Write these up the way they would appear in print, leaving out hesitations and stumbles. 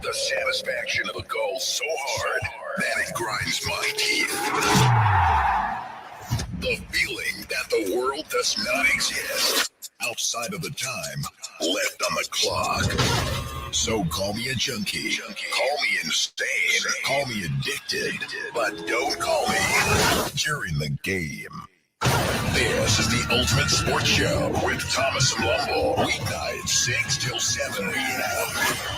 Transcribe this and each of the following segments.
The satisfaction of a goal so hard that it grinds my teeth. The feeling that the world does not exist outside of the time left on the clock. So call me a junkie, call me insane, call me addicted, but don't call me during the game. This is the Ultimate Sports Show with Thomas and Mlambo. Weeknights 6 till 7 p.m.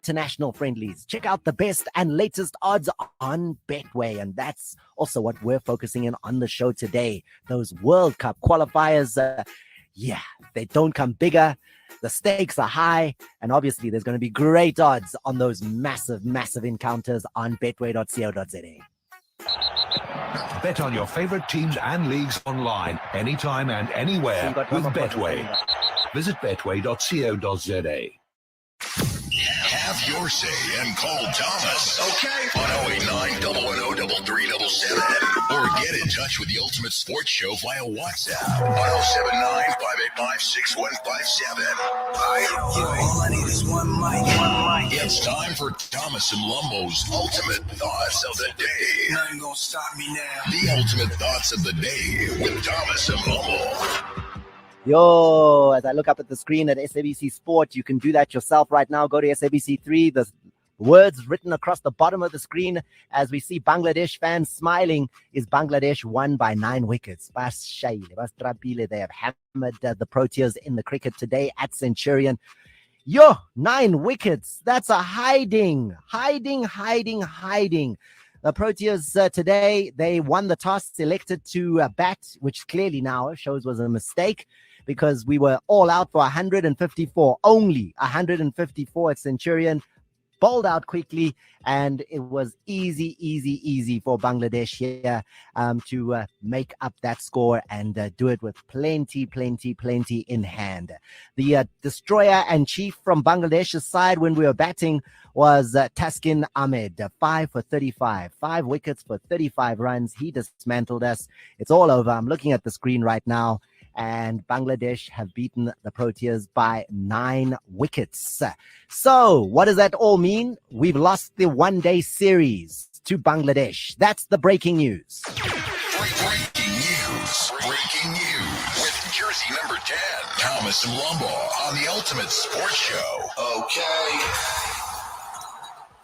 International friendlies. Check out the best and latest odds on Betway, and that's also what we're focusing in on the show today. Those World Cup qualifiers, they don't come bigger. The stakes are high, and obviously there's going to be great odds on those massive encounters on betway.co.za. Bet on your favorite teams and leagues online, anytime and anywhere with Betway. Visit betway.co.za. Have your say and call Thomas. Okay. On 089-110-3377. Or get in touch with the Ultimate Sports Show via WhatsApp on 079-585-6157. All I need is one mic. It's time for Thomas and Mlambo's Ultimate Thoughts of the Day. Nothing gonna stop me now. The Ultimate Thoughts of the Day with Thomas and Mlambo. Yo, as I look up at the screen at SABC Sport, you can do that yourself right now. Go to SABC 3. The words written across the bottom of the screen as we see Bangladesh fans smiling is Bangladesh won by 9 wickets. They have hammered the Proteas in the cricket today at Centurion. 9 wickets. That's a hiding. The Proteas today, they won the toss, selected to bat, which clearly now shows was a mistake because we were all out for 154, only 154 at Centurion. bowled out quickly, and it was easy for Bangladesh here to make up that score and do it with plenty in hand. The destroyer and chief from Bangladesh's side when we were batting was Taskin Ahmed, 5 for 35, 5 wickets for 35 runs. He dismantled us. It's all over. I'm looking at the screen right now, and Bangladesh have beaten the Proteas by 9 wickets. So what does that all mean? We've lost the one-day series to Bangladesh. That's the breaking news. Breaking news. Breaking news. With jersey number 10, Thomas Mlambo on the Ultimate Sports Show. Okay.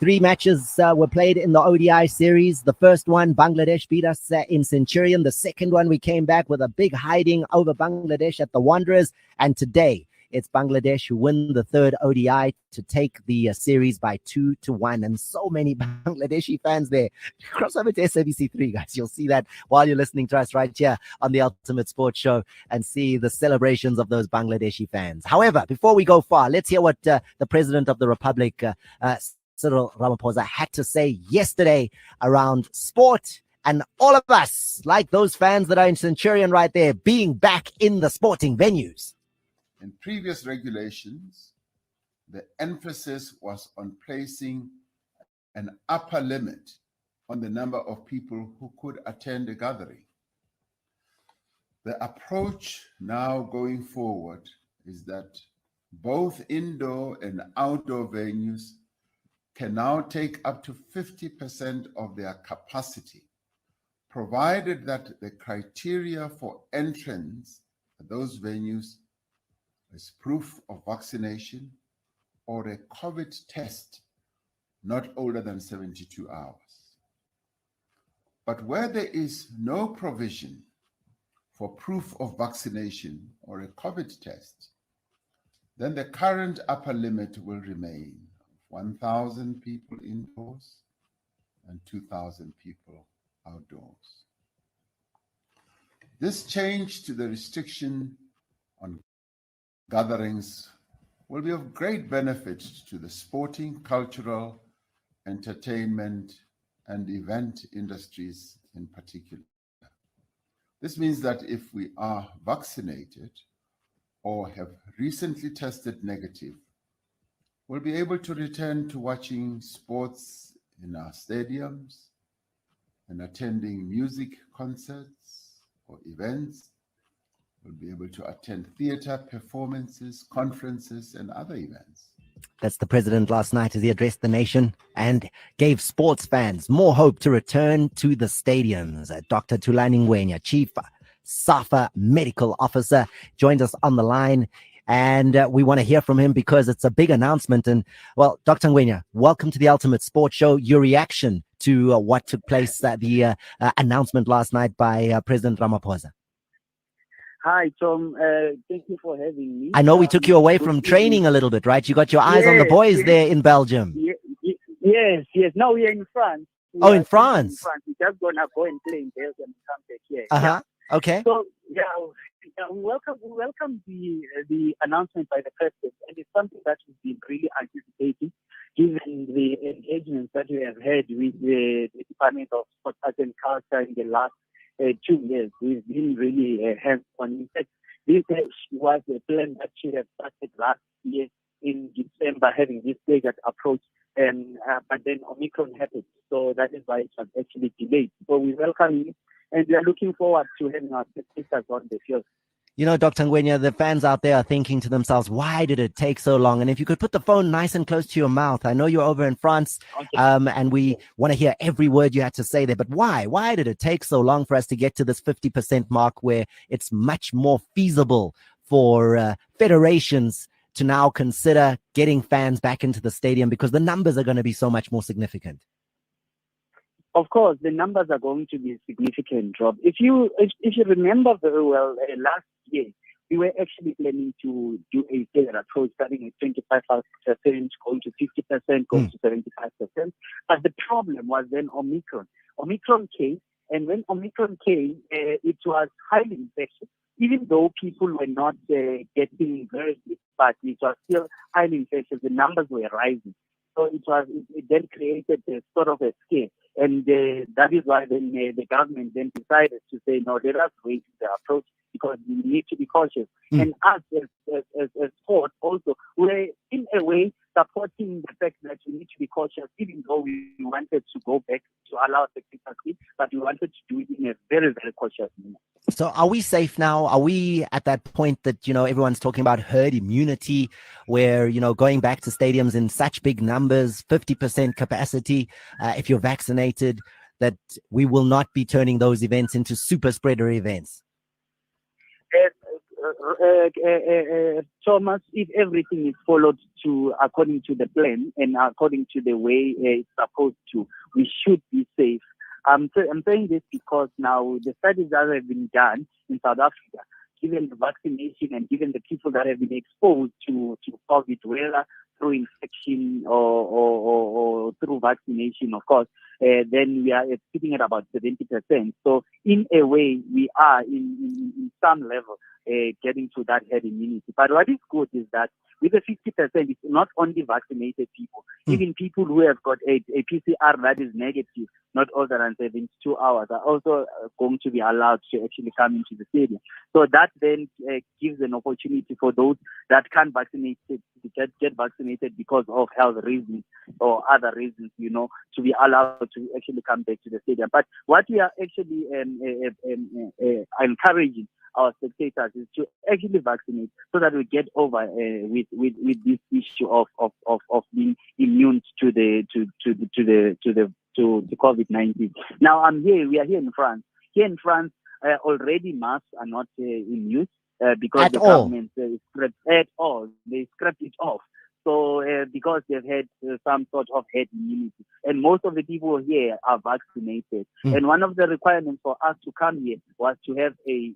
3 matches were played in the ODI series. The first one, Bangladesh beat us in Centurion. The second one, we came back with a big hiding over Bangladesh at the Wanderers. And today, it's Bangladesh who win the third ODI to take the series by 2-1. And so many Bangladeshi fans there. Cross over to SABC3, guys. You'll see that while you're listening to us right here on the Ultimate Sports Show and see the celebrations of those Bangladeshi fans. However, before we go far, let's hear what the President of the Republic, Cyril Ramaphosa, had to say yesterday around sport and all of us, like those fans that are in Centurion right there, being back in the sporting venues. In previous regulations, the emphasis was on placing an upper limit on the number of people who could attend a gathering. The approach now going forward is that both indoor and outdoor venues can now take up to 50% of their capacity, provided that the criteria for entrance at those venues is proof of vaccination or a COVID test not older than 72 hours. But where there is no provision for proof of vaccination or a COVID test, then the current upper limit will remain 1,000 people indoors and 2,000 people outdoors. This change to the restriction on gatherings will be of great benefit to the sporting, cultural, entertainment, and event industries in particular. This means that if we are vaccinated or have recently tested negative, we'll be able to return to watching sports in our stadiums and attending music concerts or events. We'll be able to attend theater performances, conferences, and other events. That's the president last night as he addressed the nation and gave sports fans more hope to return to the stadiums. Dr. Tulani Ngwenya, Chief SAFA Medical Officer, joined us on the line. And we want to hear from him because it's a big announcement. And, well, Dr. Ngwenya, welcome to the Ultimate Sports Show. Your reaction to what took place, the announcement last night by President Ramaphosa. Hi, Tom. Thank you for having me. I know we took you away from training a little bit, right? You got your eyes on the boys there in Belgium. Yes. Now we are in France. In France. We're just going to go and play in Belgium and come back here. Okay. So, we welcome the announcement by the president, and it's something that we've been really anticipating, given the engagements that we have had with the Department of Sport, Arts and Culture in the last 2 years. We've been really hands-on. In fact, this was a plan that should have started last year in December, having this staggered approach, but then Omicron happened, so that is why it was actually delayed. So we welcome it, and we are looking forward to having our spectators on the field. You know, Dr. Ngwenya, the fans out there are thinking to themselves, why did it take so long? And if you could put the phone nice and close to your mouth. I know you're over in France, and we want to hear every word you had to say there. But why? Why did it take so long for us to get to this 50% mark where it's much more feasible for federations to now consider getting fans back into the stadium because the numbers are going to be so much more significant? Of course, the numbers are going to be a significant drop. If you remember very well, last year, we were actually planning to do a staggered approach, starting at 25%, going to 50%, going to 75%. But the problem was then Omicron. Omicron came, and when Omicron came, it was highly infectious. Even though people were not getting very sick, but it was still highly infectious. The numbers were rising. So it then created a sort of a scare. And that is why then the government then decided to say, no, let us wait the approach because we need to be cautious. And us as sport also, we're in a way supporting the fact that we need to be cautious, even though we wanted to go back to allow the kids, but we wanted to do it in a very, very cautious manner. So are we safe now? Are we at that point that, everyone's talking about herd immunity where, going back to stadiums in such big numbers, 50% capacity, if you're vaccinated, that we will not be turning those events into super spreader events? Thomas, if everything is followed according to the plan and according to the way it's supposed to, we should be safe. I'm saying this because now the studies that have been done in South Africa, given the vaccination and given the people that have been exposed to COVID, whether through infection or through vaccination, of course, then we are sitting at about 70%. So in a way, we are in some level getting to that herd immunity. But what is good is that with the 50%, it's not only vaccinated people, even people who have got a PCR that is negative, not older than 72 hours, are also going to be allowed to actually come into the stadium. So that then gives an opportunity for those that can't vaccinate to get vaccinated because of health reasons or other reasons, to be allowed to actually come back to the stadium. But what we are actually encouraging our spectators is to actually vaccinate so that we get over with this issue of being immune to the COVID-19. Now we are here in France. Here in France, already masks are not in use because the government they scrapped it off. So because they've had some sort of herd immunity, and most of the people here are vaccinated. And one of the requirements for us to come here was to have a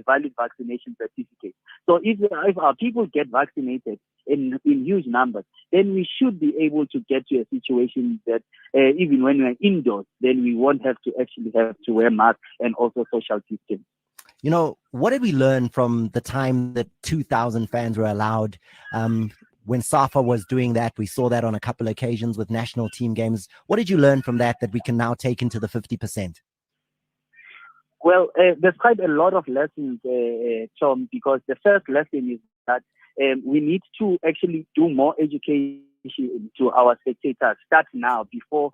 valid vaccination certificate. So if our people get vaccinated in huge numbers, then we should be able to get to a situation that even when we're indoors, then we won't have to actually have to wear masks and also social distance. What did we learn from the time that 2,000 fans were allowed? When SAFA was doing that, we saw that on a couple of occasions with national team games. What did you learn from that we can now take into the 50%? Well, there's quite a lot of lessons, Tom, because the first lesson is that we need to actually do more education to our spectators, start now before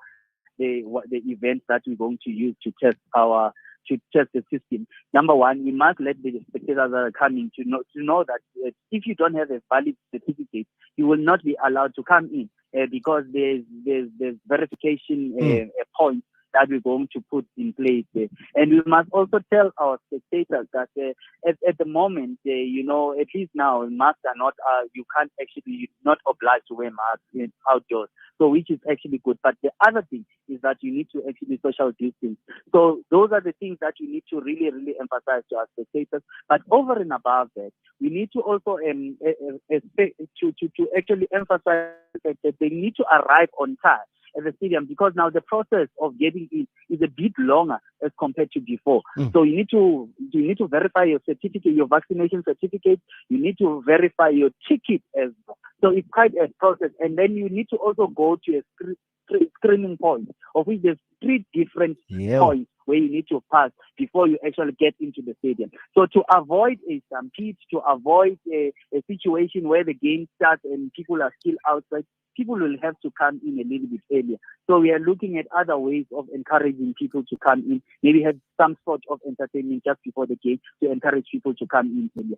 the events that we're going to use to test the system. Number one, we must let the spectators that are coming to know that if you don't have a valid certificate, you will not be allowed to come in because there's verification points that we're going to put in place there. And we must also tell our spectators that at the moment, at least now, masks are not, you can't actually, you're not obliged to wear masks outdoors. So which is actually good. But the other thing is that you need to actually social distance. So those are the things that you need to really, really emphasize to our spectators. But over and above that, we need to also to actually emphasize that they need to arrive on time at the stadium, because now the process of getting in is a bit longer as compared to before. So you need to verify your certificate, your vaccination certificate. You need to verify your ticket as well. So it's quite a process, and then you need to also go to a screening point, of which there's 3 different points where you need to pass before you actually get into the stadium. So to avoid a stampede, to avoid a situation where the game starts and people are still outside, people will have to come in a little bit earlier. So we are looking at other ways of encouraging people to come in, maybe have some sort of entertainment just before the game to encourage people to come in earlier.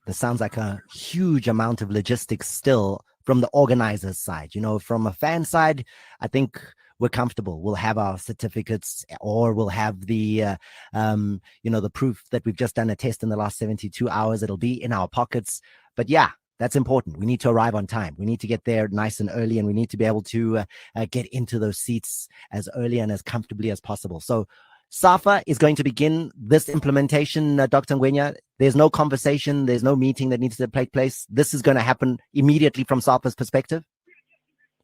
This sounds like a huge amount of logistics still from the organizers' side. From a fan side, I think we're comfortable. We'll have our certificates, or we'll have the, the proof that we've just done a test in the last 72 hours. It'll be in our pockets. But yeah, that's important. We need to arrive on time. We need to get there nice and early, and we need to be able to get into those seats as early and as comfortably as possible. So SAFA is going to begin this implementation, Dr. Ngwenya. There's no conversation. There's no meeting that needs to take place. This is going to happen immediately from SAFA's perspective.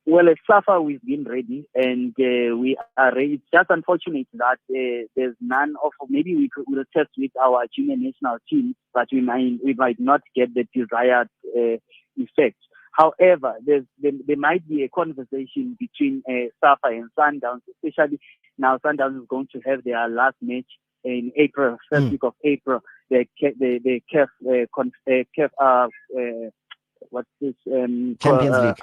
Well, at SAFA, we've been ready, and we are ready. It's just unfortunate that there's none of, maybe we will test with our junior national team, but we might not get the desired effect. However, there might be a conversation between SAFA and Sundowns, especially now Sundowns is going to have their last match in April, first week of April. The what's this? Champions League.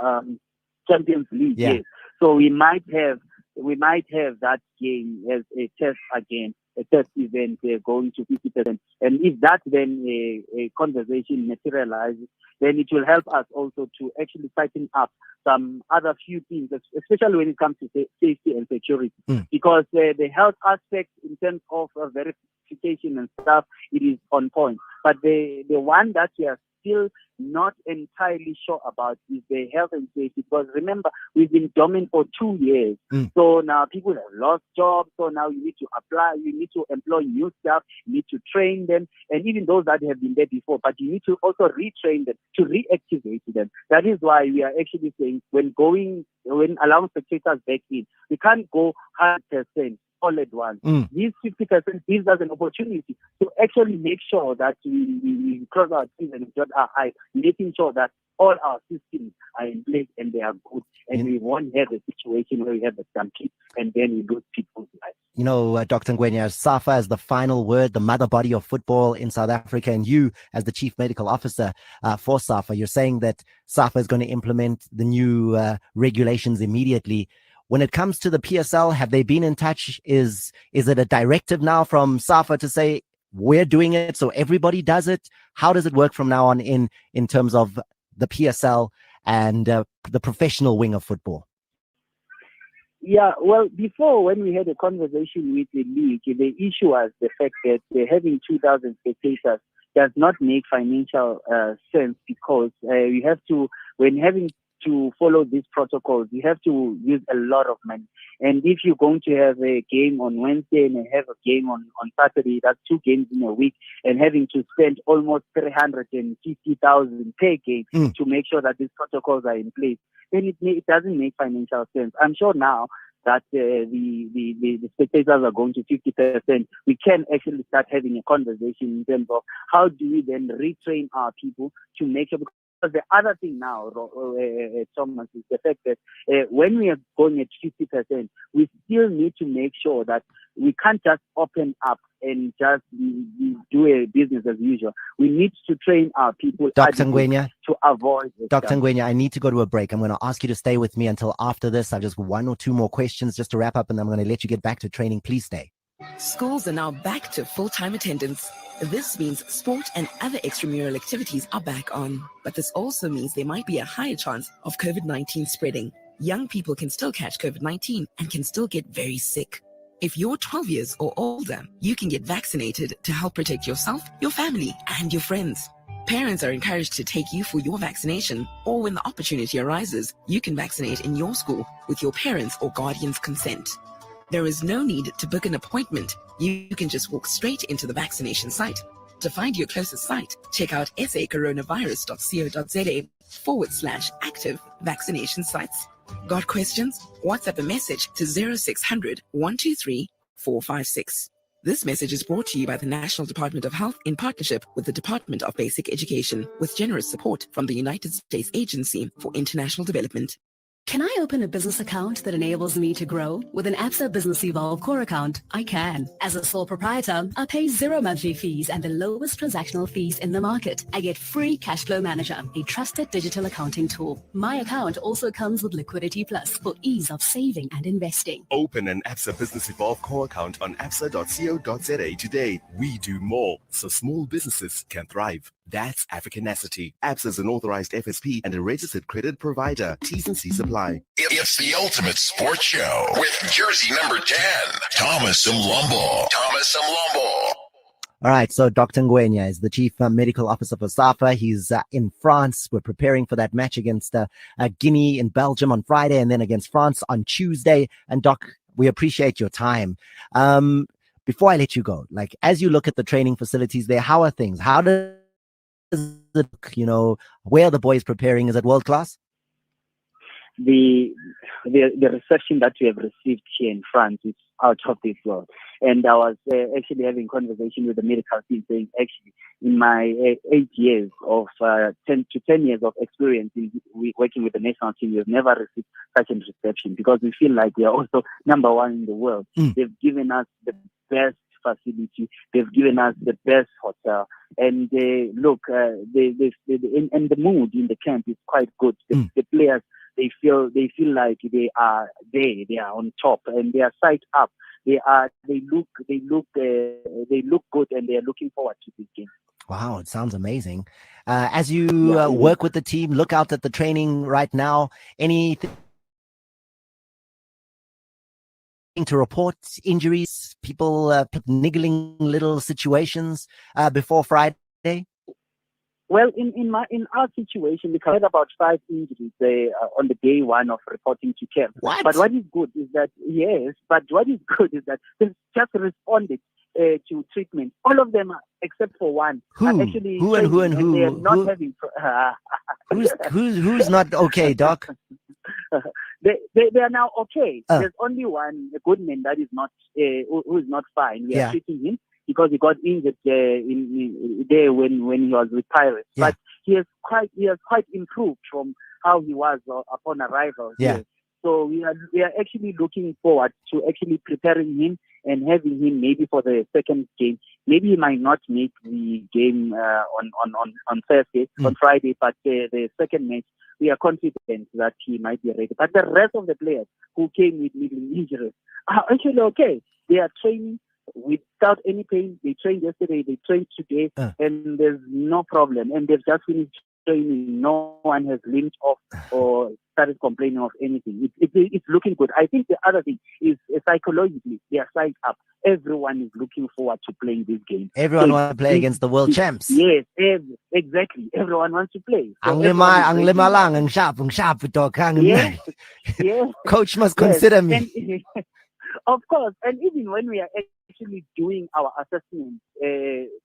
Champions League. Yeah. Yes. So we might have that game as a test again, a test event going to 50%. And if that then a conversation materializes, then it will help us also to actually tighten up some other few things, especially when it comes to safety and security, because the health aspect in terms of verification and stuff, it is on point. But the one that we are still not entirely sure about is the health and safety, because remember, we've been dormant for 2 years. So now people have lost jobs. So now you need to apply, you need to employ new staff, you need to train them, and even those that have been there before, but you need to also retrain them, to reactivate them. That is why we are actually saying when allowing spectators back in, we can't go 100% all at once. These 50% gives us an opportunity to actually make sure that we cross our T's and dot our I's, making sure that all our systems are in place and they are good, and we won't have a situation where we have a stampede and then we lose people's lives. You know, Dr. Ngwenya, SAFA as the final word, the mother body of football in South Africa, and you as the chief medical officer for SAFA, you're saying that SAFA is going to implement the new regulations immediately. When it comes to the PSL, have they been in touch? Is it a directive now from SAFA to say we're doing it, so everybody does it? How does it work from now on in terms of the PSL and the professional wing of football? Yeah, well, before, when we had a conversation with the league, the issue was the fact that having 2,000 spectators does not make financial sense, because you have to, when having to follow these protocols, you have to use a lot of money. And if you're going to have a game on Wednesday and have a game on Saturday, that's 2 games in a week, and having to spend almost 350,000 per game to make sure that these protocols are in place, then it doesn't make financial sense. I'm sure now that the spectators are going to 50%, we can actually start having a conversation in terms of how do we then retrain our people to make sure. Because the other thing now, Thomas, is the fact that when we are going at 50%, we still need to make sure that we can't just open up and just do a business as usual. We need to train our people Dr. Ngwenya, to avoid this. Dr. Ngwenya, I need to go to a break. I'm going to ask you to stay with me until after this. I've just 1 or 2 more questions just to wrap up, and I'm going to let you get back to training. Please stay. Schools are now back to full-time attendance. This means sport and other extramural activities are back on. But this also means there might be a higher chance of COVID-19 spreading. Young people can still catch COVID-19 and can still get very sick. If you're 12 years or older, you can get vaccinated to help protect yourself, your family, and your friends. Parents are encouraged to take you for your vaccination, or when the opportunity arises, you can vaccinate in your school with your parents' or guardian's consent. There is no need to book an appointment. You can just walk straight into the vaccination site. To find your closest site, check out sacoronavirus.co.za/active vaccination sites. Got questions? WhatsApp a message to 0600 123 456. This message is brought to you by the National Department of Health in partnership with the Department of Basic Education, with generous support from the United States Agency for International Development. Can I open a business account that enables me to grow? With an Absa Business Evolve core account, I can. As a sole proprietor, I pay 0 monthly fees and the lowest transactional fees in the market. I get free Cash Flow Manager, a trusted digital accounting tool. My account also comes with Liquidity Plus for ease of saving and investing. Open an Absa Business Evolve core account on absa.co.za today. We do more so small businesses can thrive. That's Africanacity. Absa is an authorized FSP and a registered credit provider. T's and C's apply. It's the ultimate sports show with jersey number 10, Thomas Mlambo. All right, so Dr. Ngwenya is the chief medical officer for SAFA. He's in France. We're preparing for that match against Guinea in Belgium on Friday, and then against France on Tuesday. And Doc, we appreciate your time. Before I let you go, like, as you look at the training facilities there, how are things? How does it, where are the boys preparing? Is it world class? The reception that we have received here in France is out of this world. And I was actually having conversation with the medical team saying, actually, in my 8 years of 10 years of experience in working with the national team, we've never received such a reception because we feel like we are also number one in the world. They've given us the best facility. They've given us the best hotel. And look, and the mood in the camp is quite good. The players, they feel like they are there. They are on top, and they are psyched up. They look good, and they are looking forward to this game. Wow, it sounds amazing. As you work with the team, look out at the training right now. Anything to report? Injuries? People niggling little situations before Friday? Well, in our situation, we had about 5 injuries on the day one of reporting to camp. What? But what is good is that they've just responded to treatment. All of them, except for one, are actually who and they are not having. Who's not okay, Doc? They are now okay. There's only one, a good man, that is not who is not fine. We are treating him because he got injured in there when he was with Pirates. Yeah. But he has quite improved from how he was upon arrival here. So we are actually looking forward to actually preparing him and having him maybe for the second game. Maybe he might not make the game on Thursday, on Friday, but the second match, we are confident that he might be ready. But the rest of the players who came with middle injuries are actually okay. They are training without any pain. They trained yesterday, they trained today, and there's no problem. And they've just finished training. No one has limped off or started complaining of anything. It's looking good. I think the other thing is psychologically, they are psyched up. Everyone is looking forward to playing this game. Everyone wants to play against the world champs. Yes, exactly. Everyone wants to play. Yes. Coach must consider me. Of course, and even when we are actually doing our assessment,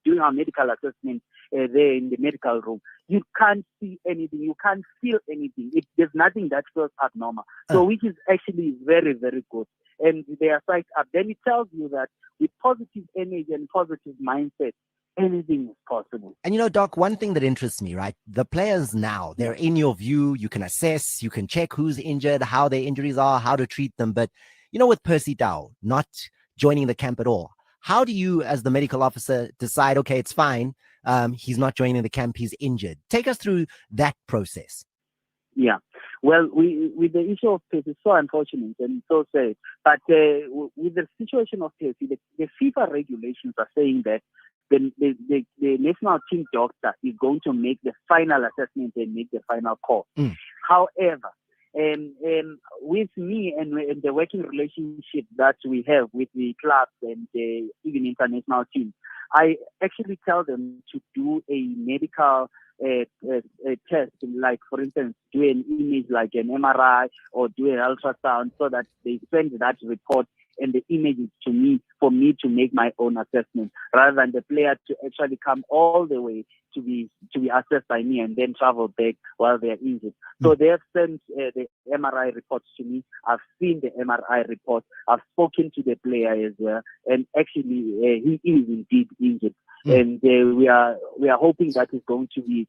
doing our medical assessment there in the medical room, you can't see anything, you can't feel anything. There's nothing that feels abnormal. So which is actually very, very good. And they are psyched up. Then it tells you that with positive energy and positive mindset, anything is possible. And Doc, one thing that interests me, right? The players now, they're in your view. You can assess, you can check who's injured, how their injuries are, how to treat them. But with Percy Tau not joining the camp at all, how do you, as the medical officer, decide, okay, it's fine, he's not joining the camp, he's injured? Take us through that process. Yeah. Well, with the issue of Percy, it's so unfortunate and so sad. But with the situation of Percy, the FIFA regulations are saying that the national team doctor is going to make the final assessment and make the final call. However, with me and the working relationship that we have with the clubs and even international teams, I actually tell them to do a medical test, like for instance, do an image like an MRI or do an ultrasound, so that they send that report and the images to me for me to make my own assessment, rather than the player to actually come all the way to be assessed by me and then travel back while they are injured. So they have sent the MRI reports to me. I've seen the MRI report. I've spoken to the player as well, and actually he is indeed injured. And we are hoping that he's going to be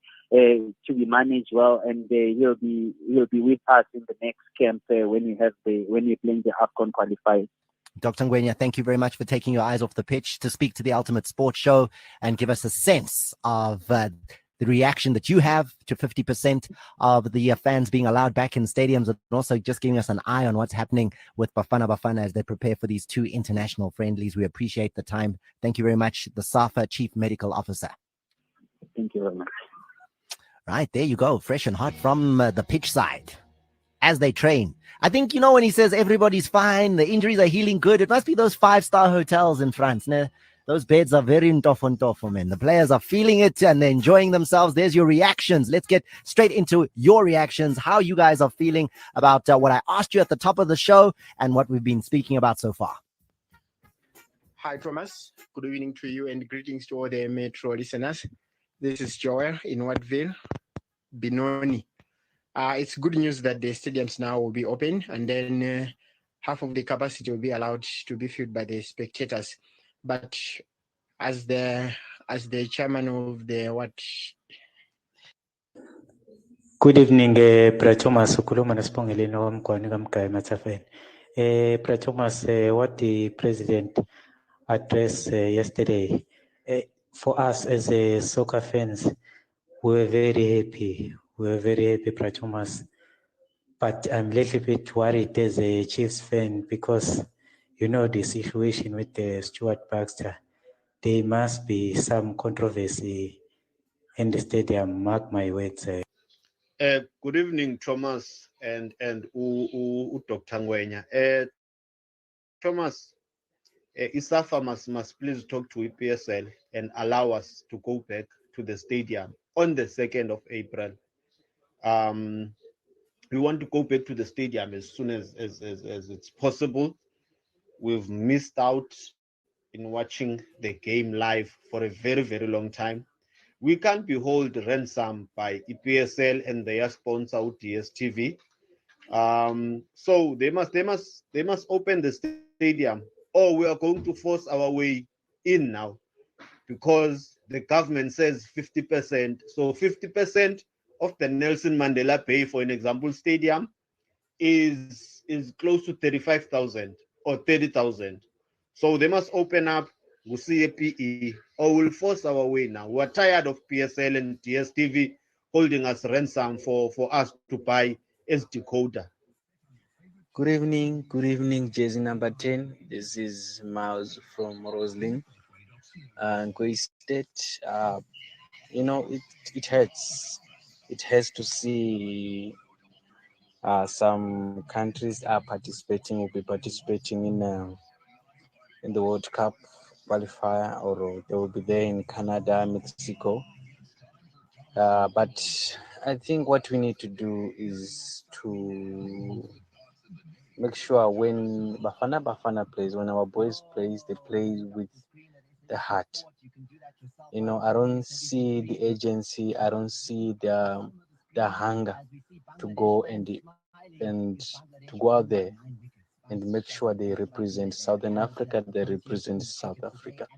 managed well, and he'll be with us in the next camp when we're playing the AFCON qualifiers. Dr. Ngwenya, thank you very much for taking your eyes off the pitch to speak to the Ultimate Sports Show and give us a sense of the reaction that you have to 50% of the fans being allowed back in stadiums, and also just giving us an eye on what's happening with Bafana as they prepare for these 2 international friendlies. We appreciate the time. Thank you very much, the SAFA Chief Medical Officer. Thank you very much. Right, there you go, fresh and hot from the pitch side as they train. I think, when he says everybody's fine, the injuries are healing good, it must be those 5-star hotels in France. Those beds are very ntofo, man. The players are feeling it and they're enjoying themselves. There's your reactions. Let's get straight into your reactions, how you guys are feeling about what I asked you at the top of the show and what we've been speaking about so far. Hi, Thomas. Good evening to you and greetings to all the Metro listeners. This is Joel in Watville, Benoni. It's good news that the stadiums now will be open, and then half of the capacity will be allowed to be filled by the spectators. But as the chairman of the what? Good evening, Prachomas, ukhuluma nesibongeleni wamgwani kaMgaya Matsafeni. Prachomas, what the president addressed yesterday, for us as soccer fans, we were very happy. We were very happy, Prachomas. But I'm a little bit worried as a Chiefs fan because you know the situation with Stuart Baxter. There must be some controversy in the stadium. Mark my words. Good evening, Thomas and Dr. Ngwenya. Thomas, ISAFA must please talk to EPSL and allow us to go back to the stadium on the 2nd of April. We want to go back to the stadium as soon as it's possible. We've missed out in watching the game live for a very, very long time. We can't be held ransom by EPSL and their sponsor DSTV. So they must open the stadium, or we are going to force our way in now, because the government says 50%. So 50% of the Nelson Mandela Bay, for an example, stadium is close to 35,000 or 30,000. So they must open up. We'll see a PE, or we'll force our way now. We're tired of PSL and DSTV holding us ransom for us to buy as decoder. Good evening, jersey number 10. This is Miles from Roslyn, Nkoi State. You know, it hurts. It hurts to see some countries are participating, will be participating in the World Cup qualifier, or they will be there in Canada, Mexico. But I think what we need to do is to make sure when Bafana plays, when our boys plays, they play with the heart. You know, I don't see the agency, I don't see the hunger to go and to go out there and make sure they represent Southern Africa, they represent South Africa.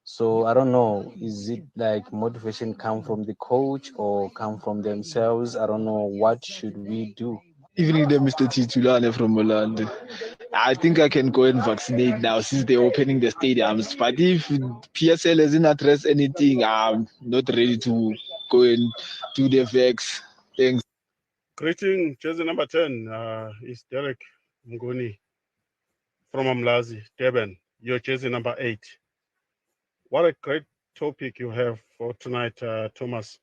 So I don't know, is it like motivation come from the coach or come from themselves? I don't know. What should we do? Evening there, Mr. Titulane from Orlando. I think I can go and vaccinate now since they're opening the stadiums. But if PSL hasn't addressed anything, I'm not ready to go and do the vax. Thanks. Greeting, jersey number 10 is Derek Mnguni from Amlazi, Durban. Your jersey number 8. What a great topic you have for tonight, Thomas.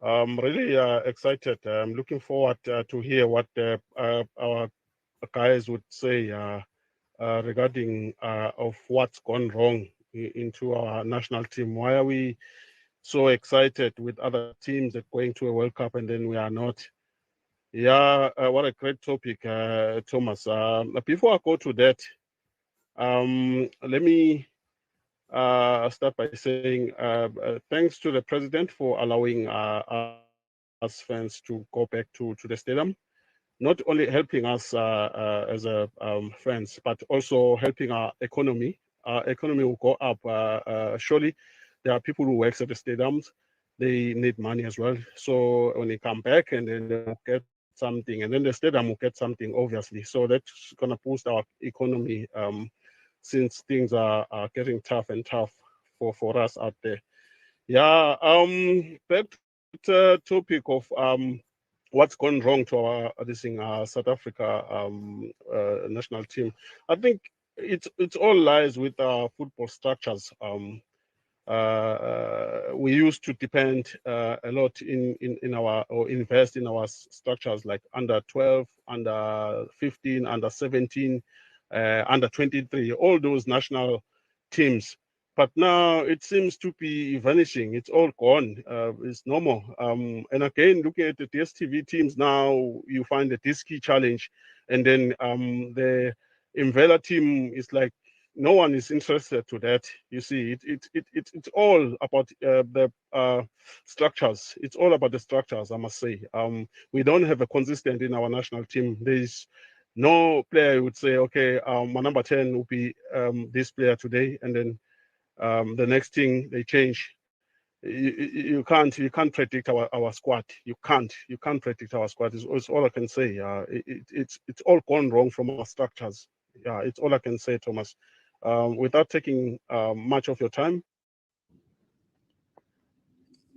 I'm really excited. I'm looking forward to hear what our guys would say regarding of what's gone wrong into our national team. Why are we so excited with other teams that going to a World Cup and then we are not? Yeah, what a great topic, Thomas. Before I go to that, let me start by saying thanks to the president for allowing us fans to go back to the stadium, not only helping us as a fans, but also helping our economy. Our economy will go up. Surely there are people who work at the stadiums. They need money as well. So when they come back and then they'll get something, and then the stadium will get something, obviously. So that's going to boost our economy since things are getting tough and tough for us out there. Yeah, back to the topic of what's gone wrong to our South Africa national team. I think it's all lies with our football structures. We used to depend a lot in our, or invest in our structures like under 12, under 15, under 17, under 23, all those national teams. But now it seems to be vanishing. It's all gone. It's normal. And again, looking at the DSTV teams now, you find the Diski Challenge, and then the Imvela team is like no one is interested to that. You see, it's all about the structures. It's all about the structures, I must say. We don't have a consistent in our national team. There's no player who would say, okay, my number 10 will be this player today, and then the next thing they change. You can't predict our squad. You can't predict our squad. It's all I can say. It's all gone wrong from our structures. Yeah, it's all I can say, Thomas. Without taking much of your time.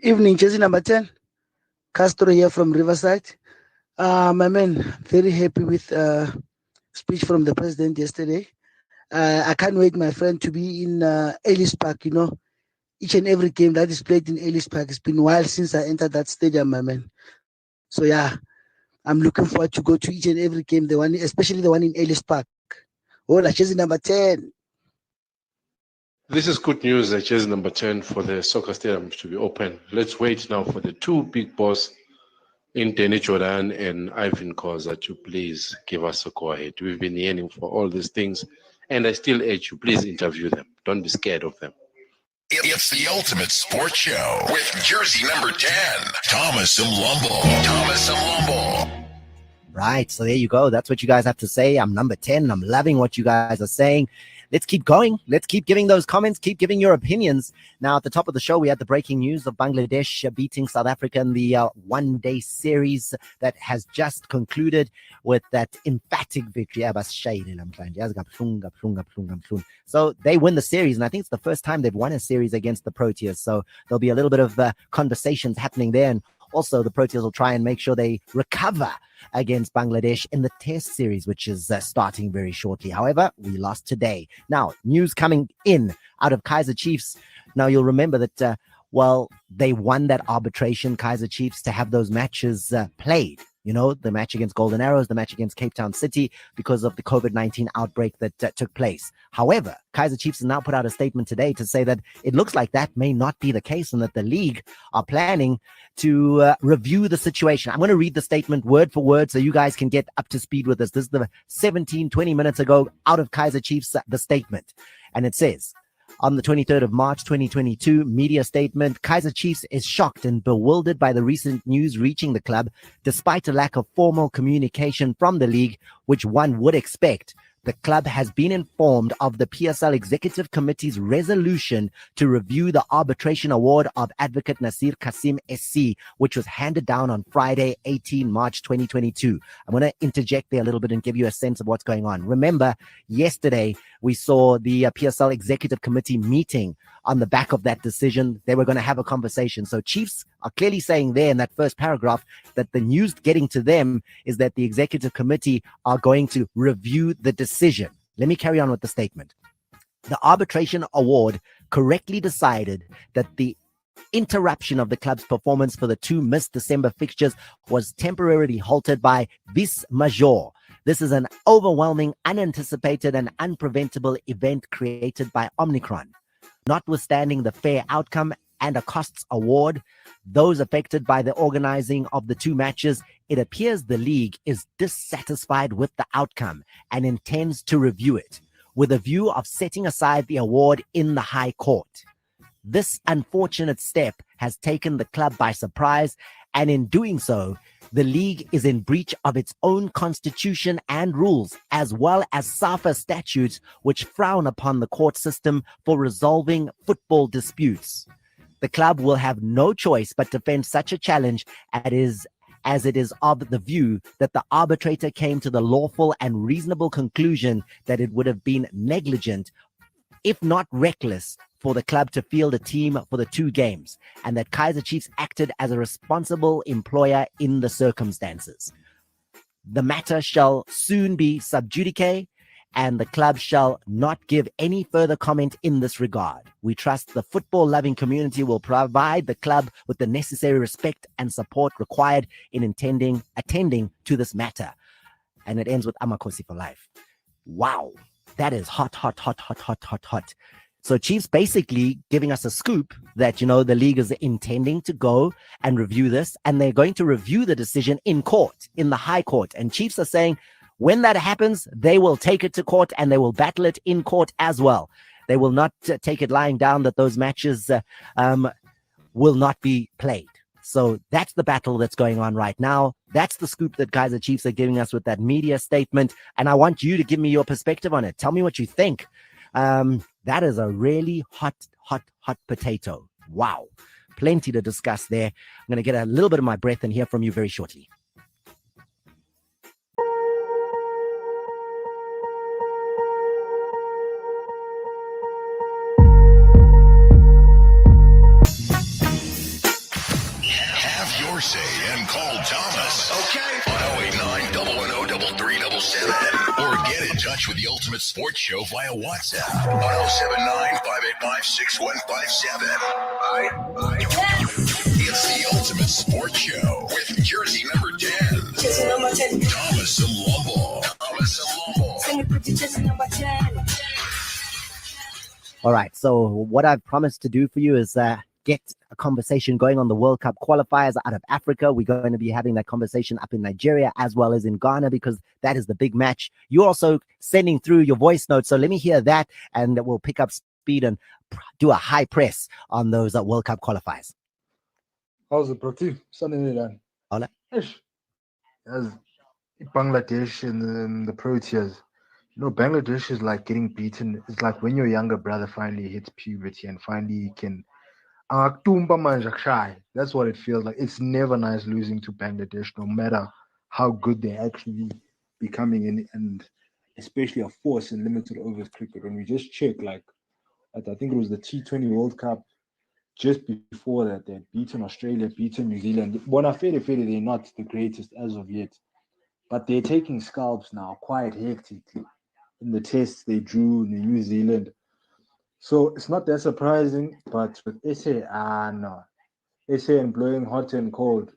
Evening, jersey number 10. Castro here from Riverside. My man, very happy with speech from the president yesterday. I can't wait, my friend, to be in Ellis Park. You know, each and every game that is played in Ellis Park. It's been a while since I entered that stadium, my man. So yeah, I'm looking forward to go to each and every game. The one, especially the one in Ellis Park. Oh, that's jersey number 10. This is good news that jersey number 10 for the soccer stadium to be open. Let's wait now for the two big boss in Danny Jordan and Ivan Koza to please give us a go ahead. We've been yearning for all these things, and I still urge you, please interview them. Don't be scared of them. It's the ultimate sports show with jersey number 10, Thomas Mlambo. Right, so there you go. That's what you guys have to say. I'm number 10. I'm loving what you guys are saying. Let's keep going. Let's keep giving those comments. Keep giving your opinions. Now, at the top of the show, we had the breaking news of Bangladesh beating South Africa in the one-day series that has just concluded with that emphatic victory. So they win the series, and I think it's the first time they've won a series against the Proteas. So there'll be a little bit of conversations happening there, and also the Proteas will try and make sure they recover against Bangladesh in the test series, which is starting very shortly. However, we lost today. Now, news coming in out of Kaizer Chiefs. Now, you'll remember that, they won that arbitration, Kaizer Chiefs, to have those matches played. You know, the match against Golden Arrows, the match against Cape Town City, because of the COVID-19 outbreak that took place. However, Kaizer Chiefs has now put out a statement today to say that it looks like that may not be the case and that the league are planning to review the situation. I'm going to read the statement word for word so you guys can get up to speed with this. This is the 20 minutes ago out of Kaizer Chiefs, the statement. And it says, on the 23rd of March, 2022, media statement, Kaizer Chiefs is shocked and bewildered by the recent news reaching the club, despite a lack of formal communication from the league, which one would expect. The club has been informed of the PSL Executive Committee's resolution to review the arbitration award of Advocate Nasir Kasim SC, which was handed down on Friday, 18 March 2022. I'm going to interject there a little bit and give you a sense of what's going on. Remember, yesterday we saw the PSL Executive Committee meeting on the back of that decision. They were going to have a conversation. So Chiefs are clearly saying there in that first paragraph that the news getting to them is that the Executive Committee are going to review the decision. Let me carry on with the statement. The arbitration award correctly decided that the interruption of the club's performance for the two missed December fixtures was temporarily halted by vis major. This is an overwhelming, unanticipated, and unpreventable event created by Omicron. Notwithstanding the fair outcome and a costs award, those affected by the organizing of the two matches, it appears the league is dissatisfied with the outcome and intends to review it, with a view of setting aside the award in the High Court. This unfortunate step has taken the club by surprise, and in doing so, the league is in breach of its own constitution and rules, as well as SAFA statutes, which frown upon the court system for resolving football disputes. The club will have no choice but to defend such a challenge as it is of the view that the arbitrator came to the lawful and reasonable conclusion that it would have been negligent, if not reckless, for the club to field a team for the two games, and that Kaizer Chiefs acted as a responsible employer in the circumstances. The matter shall soon be sub judice, and the club shall not give any further comment in this regard. We trust the football-loving community will provide the club with the necessary respect and support required in attending to this matter. And it ends with Amakosi for life. Wow, that is hot. So Chiefs basically giving us a scoop that, the league is intending to go and review this, and they're going to review the decision in court, in the High Court. And Chiefs are saying, When that happens, they will take it to court and they will battle it in court as well. They will not take it lying down that those matches will not be played. So that's the battle that's going on right now. That's the scoop that Kaizer Chiefs are giving us with that media statement. And I want you to give me your perspective on it. Tell me what you think. That is a really hot potato. Wow. Plenty to discuss there. I'm going to get a little bit of my breath and hear from you very shortly. Your say and call Thomas. Okay. On 089-110-3377. Or get in touch with the Ultimate Sports Show via WhatsApp on 079-585-6157. It's the Ultimate Sports Show with jersey number 10. Jersey number 10. Thomas Mlambo. Jersey number 10. All right. So what I've promised to do for you is get a conversation going on the World Cup qualifiers out of Africa. We're going to be having that conversation up in Nigeria as well as in Ghana because that is the big match. You're also sending through your voice notes. So let me hear that and we'll pick up speed and do a high press on those World Cup qualifiers. How's it, bro? Something like that. Hola. As Bangladesh and the Proteas. You know, Bangladesh is like getting beaten. It's like when your younger brother finally hits puberty and finally can that's what it feels like. It's never nice losing to Bangladesh, no matter how good they're actually becoming in, and especially a force in limited overs cricket. When we just check, like, I think it was the T20 World Cup just before that, they had beaten Australia, beaten New Zealand. Bonafide, they're not the greatest as of yet, but they're taking scalps now quite hectically. In the tests they drew in New Zealand. So it's not that surprising, but with SA, no. SA and blowing hot and cold.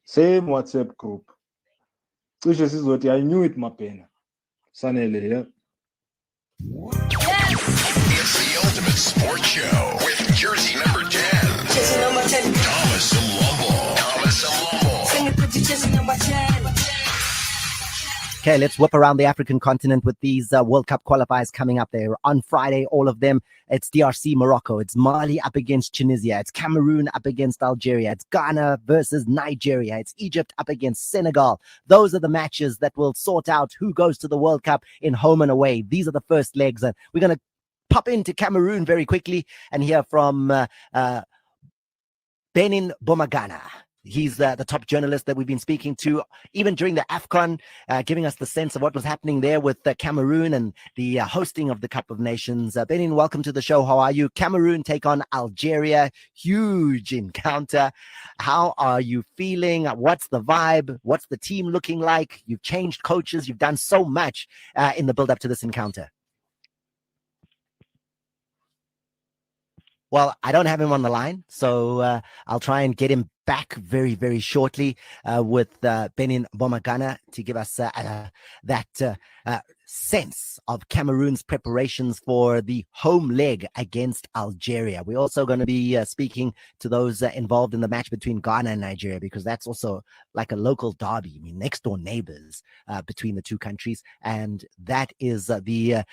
Same WhatsApp group. Which is what I knew it, my pen. Sanele, yeah. It's the Ultimate Sports Show with jersey number 10. Jersey number 10. Thomas Mlambo. Jersey number 10. Okay, let's whip around the African continent with these World Cup qualifiers coming up there on Friday. All of them. It's DRC, Morocco. It's Mali up against Tunisia. It's Cameroon up against Algeria. It's Ghana versus Nigeria. It's Egypt up against Senegal. Those are the matches that will sort out who goes to the World Cup in home and away. These are the first legs. And we're going to pop into Cameroon very quickly and hear from Benin Bomagana. He's the top journalist that we've been speaking to, even during the AFCON, giving us the sense of what was happening there with Cameroon and the hosting of the Cup of Nations. Benin, welcome to the show. How are you? Cameroon take on Algeria. Huge encounter. How are you feeling? What's the vibe? What's the team looking like? You've changed coaches. You've done so much in the build-up to this encounter. Well, I don't have him on the line, so I'll try and get him back very, very shortly with Benin Bomagana to give us that sense of Cameroon's preparations for the home leg against Algeria. We're also going to be speaking to those involved in the match between Ghana and Nigeria, because that's also like a local derby. I mean, next door neighbors between the two countries. And that is the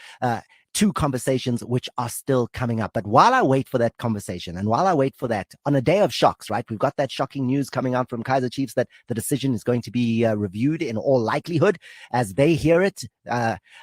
two conversations which are still coming up. But while I wait for that conversation and while I wait for that, on a day of shocks, right, we've got that shocking news coming out from Kaizer Chiefs that the decision is going to be reviewed in all likelihood as they hear it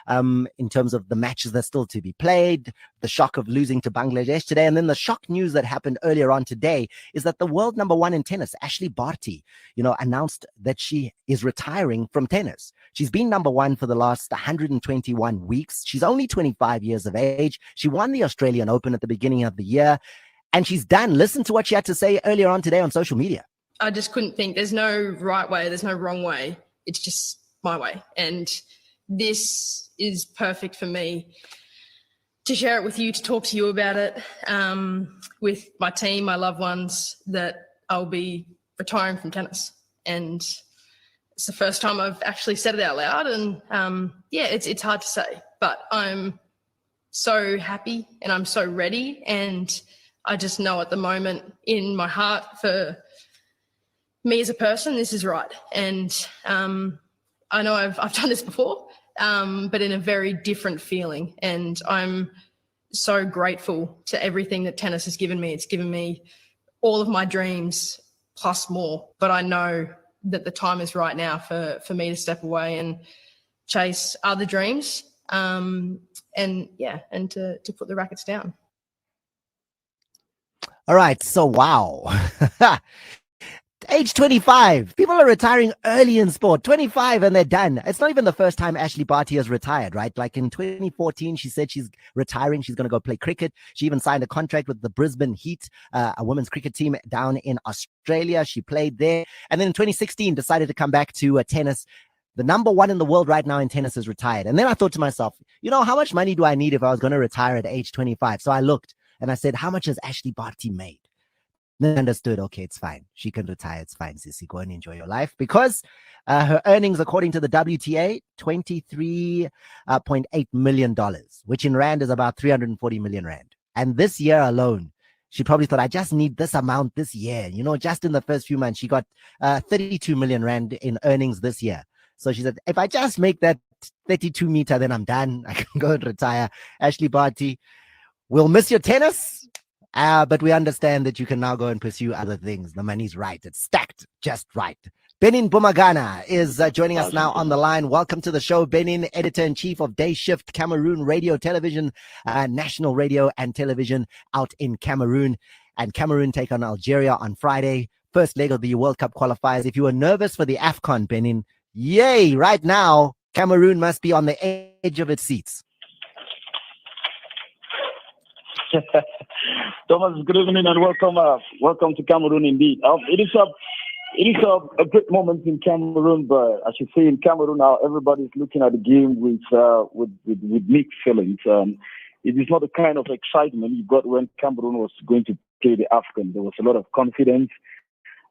in terms of the matches that are still to be played, the shock of losing to Bangladesh today. And then the shock news that happened earlier on today is that the world number one in tennis, Ashley Barty, announced that she is retiring from tennis. She's been number one for the last 121 weeks. She's only 25 years of age. She won the Australian Open at the beginning of the year, and she's done. Listen to what she had to say earlier on today on social media. I just couldn't think. There's no right way. There's no wrong way. It's just my way. And this is perfect for me to share it with you, to talk to you about it, with my team, my loved ones, that I'll be retiring from tennis. And it's the first time I've actually said it out loud. And it's hard to say, but I'm so happy and I'm so ready. And I just know at the moment in my heart, for me as a person, this is right. And I know I've done this before, but in a very different feeling. And I'm so grateful to everything that tennis has given me. It's given me all of my dreams plus more. But I know that the time is right now for me to step away and chase other dreams. And to put the rackets down. All right. So, wow. Age 25. People are retiring early in sport. 25 and they're done. It's not even the first time Ashley Barty has retired, right? Like in 2014, she said she's retiring. She's going to go play cricket. She even signed a contract with the Brisbane Heat, a women's cricket team down in Australia. She played there. And then in 2016, decided to come back to tennis. The number one in the world right now in tennis is retired. And then I thought to myself, you know, how much money do I need if I was going to retire at age 25? So I looked and I said, how much has Ashley Barty made? Then I understood, okay, it's fine. She can retire. It's fine, Sissy. Go and enjoy your life because her earnings, according to the WTA, $23.8 million, which in Rand is about 340 million Rand. And this year alone, she probably thought, I just need this amount this year. You know, just in the first few months, she got 32 million Rand in earnings this year. So she said, if I just make that 32 meter, then I'm done. I can go and retire. Ashley Barty, we'll miss your tennis. But we understand that you can now go and pursue other things. The money's right. It's stacked just right. Benin Bumagana is joining us now on the line. Welcome to the show, Benin, editor-in-chief of Day Shift Cameroon Radio, Television, National Radio and Television out in Cameroon. And Cameroon take on Algeria on Friday. First leg of the World Cup qualifiers. If you were nervous for the AFCON, Benin, yay, right now, Cameroon must be on the edge of its seats. Thomas, good evening and welcome to Cameroon indeed. It is a great moment in Cameroon, but I should say in Cameroon now everybody's looking at the game with mixed feelings. It is not the kind of excitement you got when Cameroon was going to play the AFCON. There was a lot of confidence.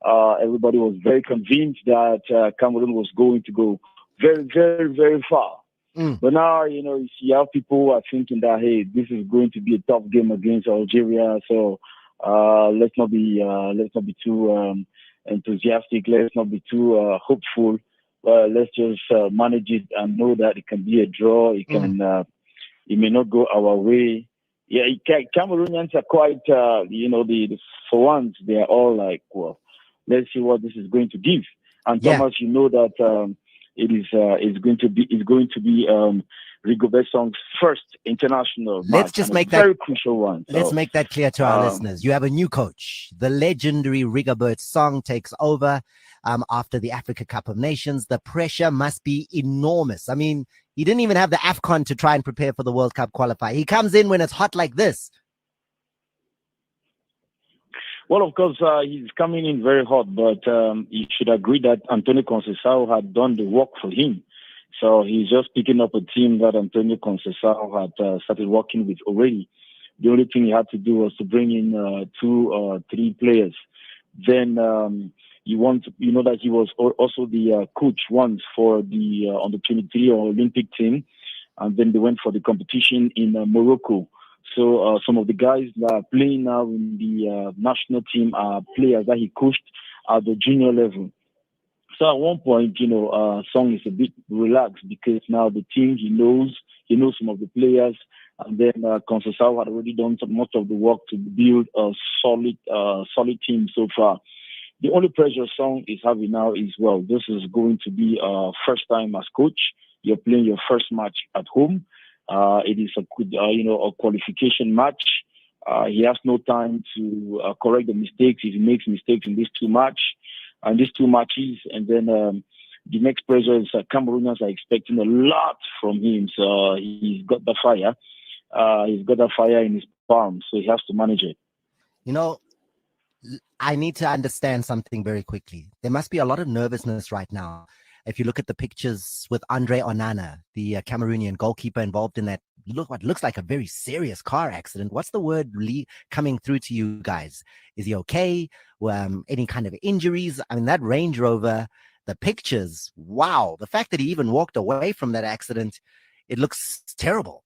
Everybody was very convinced that Cameroon was going to go very, very, very far. But now, you know, you see how people are thinking that, hey, this is going to be a tough game against Algeria. So let's not be too enthusiastic. Let's not be too hopeful. Let's just manage it and know that it can be a draw. It can, it may not go our way. Yeah, Cameroonians are quite, for once they are all like, well, let's see what this is going to give. And Thomas, you know that. It's going to be Rigobert Song's first international match. Let's just make that very crucial one. Let's make that clear to our listeners. You have a new coach. The legendary Rigobert Song takes over after the Africa Cup of Nations. The pressure must be enormous. I mean, he didn't even have the AFCON to try and prepare for the World Cup qualifier. He comes in when it's hot like this. Well, of course, he's coming in very hot, but you should agree that Antonio Conceição had done the work for him. So he's just picking up a team that Antonio Conceição had started working with already. The only thing he had to do was to bring in 2 or 3 players. Then you know that he was also the coach once for the on the 23 Olympic team, and then they went for the competition in Morocco. So some of the guys that are playing now in the national team are players that he coached at the junior level. So at one point, you know, Song is a bit relaxed because now the team he knows some of the players, and then Conceição had already done much of the work to build a solid team so far. The only pressure Song is having now is, well, this is going to be first time as coach. You're playing your first match at home. It is a qualification match. He has no time to correct the mistakes if he makes mistakes in these 2 matches. And then the next pressure is Cameroonians are expecting a lot from him. So he's got the fire. He's got the fire in his palm, so he has to manage it. You know, I need to understand something very quickly. There must be a lot of nervousness right now. If you look at the pictures with Andre Onana, the Cameroonian goalkeeper involved in that, what looks like a very serious car accident. What's the word coming through to you guys? Is he okay? Any kind of injuries? I mean, that Range Rover, the pictures, wow. The fact that he even walked away from that accident, it looks terrible.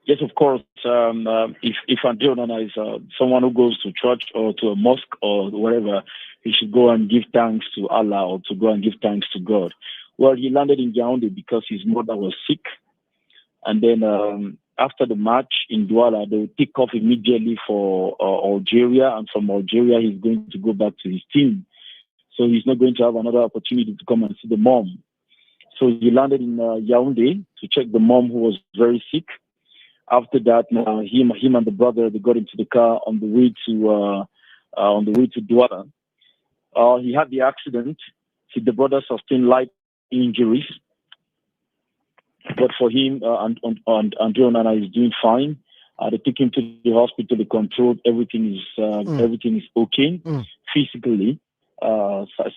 Yes, of course. If Andre Onana is someone who goes to church or to a mosque or whatever, he should go and give thanks to Allah or to go and give thanks to God. Well, he landed in Yaoundé because his mother was sick. And then after the match in Douala, they will take off immediately for Algeria. And from Algeria, he's going to go back to his team. So he's not going to have another opportunity to come and see the mom. So he landed in Yaoundé to check the mom, who was very sick. After that, him and the brother, they got into the car on the way to Douala. He had the accident. The brother sustained light injuries. But for him, Andre Onana is doing fine. They took him to the hospital. They controlled everything is okay. Physically,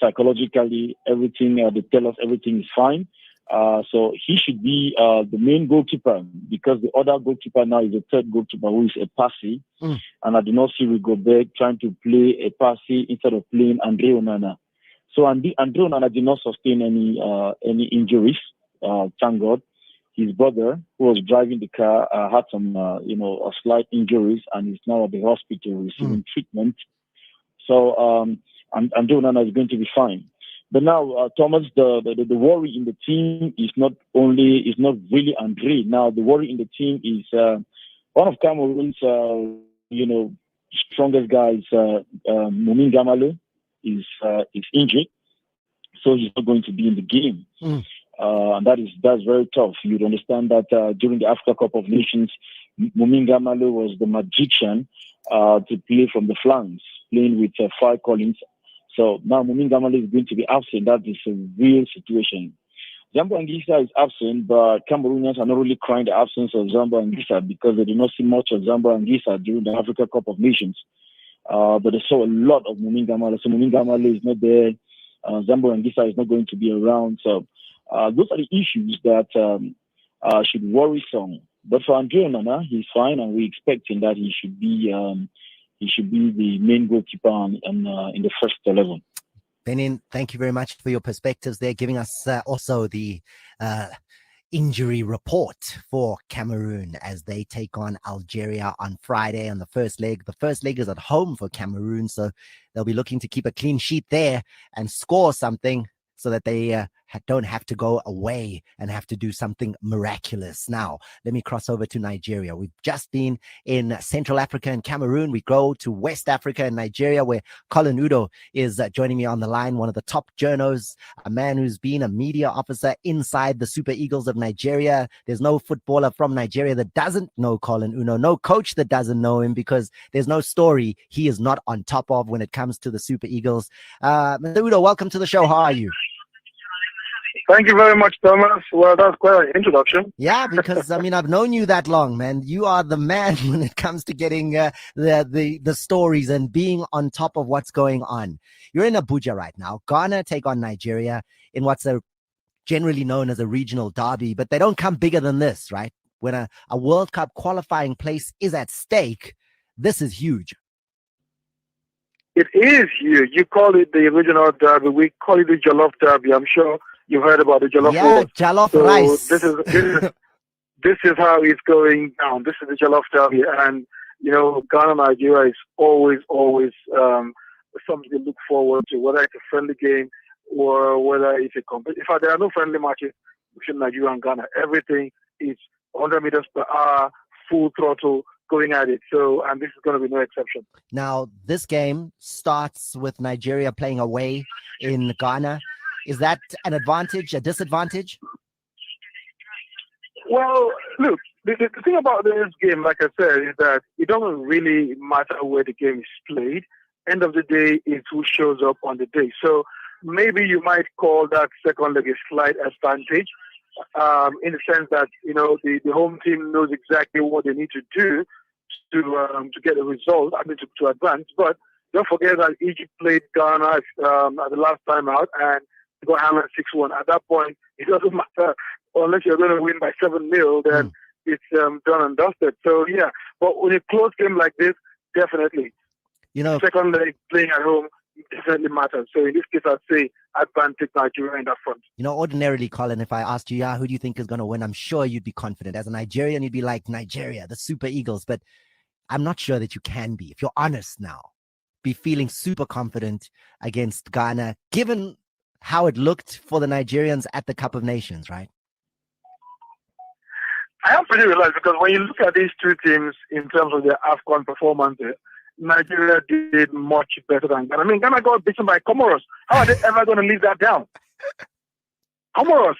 psychologically, everything. They tell us everything is fine. So he should be the main goalkeeper, because the other goalkeeper now is the third goalkeeper, who is a Passy. And I do not see Rigobert trying to play a Passy instead of playing Andre Onana. So Andre Onana did not sustain any injuries. Thank God. His brother, who was driving the car, had some slight injuries, and is now at the hospital receiving treatment. So Andre Onana is going to be fine. But now, Thomas, the worry in the team is not really Andre. Now the worry in the team is one of Cameroon's strongest guys, Mumin Gamale, is injured, so he's not going to be in the game. That's very tough. You'd understand that during the Africa Cup of Nations, Mumin Gamale was the magician to play from the flanks, playing with Fai Collins. So now Mumin Gamale is going to be absent. That is a real situation. Zambo Anguissa is absent, but Cameroonians are not really crying the absence of Zambo Anguissa, because they did not see much of Zambo Anguissa during the Africa Cup of Nations. But they saw a lot of Mumin Gamale. So Mumin Gamale is not there. Zambo Anguissa is not going to be around. So those are the issues that should worry some. But for Andre Onana, he's fine, and we're expecting that he should be the main goalkeeper in the first 11. Benin, thank you very much for your perspectives there, giving us also the injury report for Cameroon as they take on Algeria on Friday on the first leg. The first leg is at home for Cameroon, so they'll be looking to keep a clean sheet there and score something so that they don't have to go away and have to do something miraculous. Now, let me cross over to Nigeria. We've just been in Central Africa and Cameroon. We go to West Africa and Nigeria, where Colin Udo is joining me on the line, one of the top journos, a man who's been a media officer inside the Super Eagles of Nigeria. There's no footballer from Nigeria that doesn't know Colin Udo, no coach that doesn't know him, because there's no story he is not on top of when it comes to the Super Eagles. Mr. Udo, welcome to the show. How are you? Thank you very much, Thomas. Well, that's quite an introduction. Yeah, because I've known you that long, man. You are the man when it comes to getting the stories and being on top of what's going on. You're in Abuja right now. Ghana take on Nigeria in what's generally known as a regional derby, but they don't come bigger than this, right? When a World Cup qualifying place is at stake, this is huge. It is huge. You call it the regional derby. We call it the Jollof derby. I'm sure you've heard about the Jollof. Yeah, Jollof rice. This is how it's going down. This is the Jollof derby, and Ghana Nigeria is always something to look forward to, whether it's a friendly game or whether it's a competition. In fact, there are no friendly matches between Nigeria and Ghana. Everything is 100 meters per hour, full throttle, going at it. So, and this is going to be no exception. Now, this game starts with Nigeria playing away in Ghana. Is that an advantage, a disadvantage? Well, look, the thing about this game, like I said, is that it doesn't really matter where the game is played. End of the day, it's who shows up on the day. So maybe you might call that second leg a slight advantage, in the sense that the home team knows exactly what they need to do to get a result. To advance. But don't forget that Egypt played Ghana at the last time out and got hammered 6-1. At that point, it doesn't matter unless you're going to win by 7-0. Then it's done and dusted. So yeah, but when a close game like this, definitely. Second leg playing at home definitely matters. So in this case, I'd say advantage Nigeria in that front. Ordinarily, Colin, if I asked you, who do you think is going to win? I'm sure you'd be confident. As a Nigerian, you'd be like, Nigeria, the Super Eagles. But I'm not sure that you can be, if you're honest now. be feeling super confident against Ghana, given how it looked for the Nigerians at the Cup of Nations, right? I am pretty relaxed because when you look at these two teams in terms of their AFCON performances, Nigeria did much better than Ghana. I mean, Ghana got beaten by Comoros. How are they ever going to leave that down? Comoros.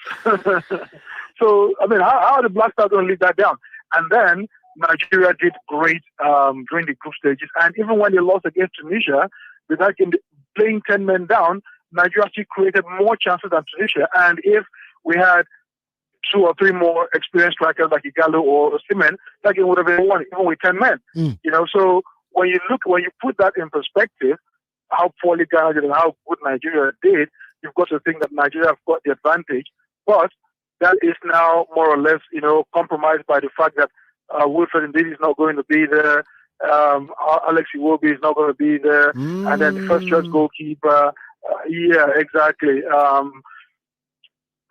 So, I mean, how are the Black Stars going to leave that down? And then Nigeria did great during the group stages. And even when they lost against Tunisia, with that game playing 10 men down, Nigeria actually created more chances than Tunisia. And if we had 2 or 3 more experienced strikers like Igalo or Osimhen, that game would have been won even with 10 men. You know, so when you put that in perspective, how poorly Ghana did and how good Nigeria did, you've got to think that Nigeria have got the advantage. But that is now more or less, you know, compromised by the fact that Wilfred Ndidi is not going to be there. Alex Iwobi is not going to be there. And then the first choice goalkeeper, yeah, exactly.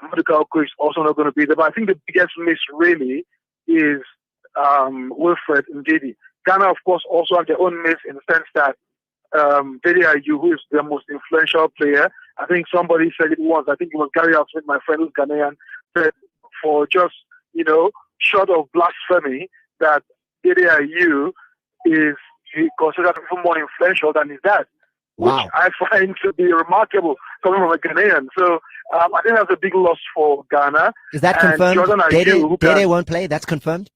Medical is also not going to be there. But I think the biggest miss really is Wilfred Ndidi. Ghana, of course, also have their own miss in the sense that Dede Ayew, who is their most influential player, I think somebody said it once, I think it was Gary Smith, my friend who's Ghanaian, said for just, you know, short of blasphemy, that Dede Ayew is considered even more influential than his dad. Wow. Which I find to be remarkable coming from a Ghanaian. So I think that's a big loss for Ghana. Is that And confirmed? Jordan Ayew, Dede won't play? That's confirmed?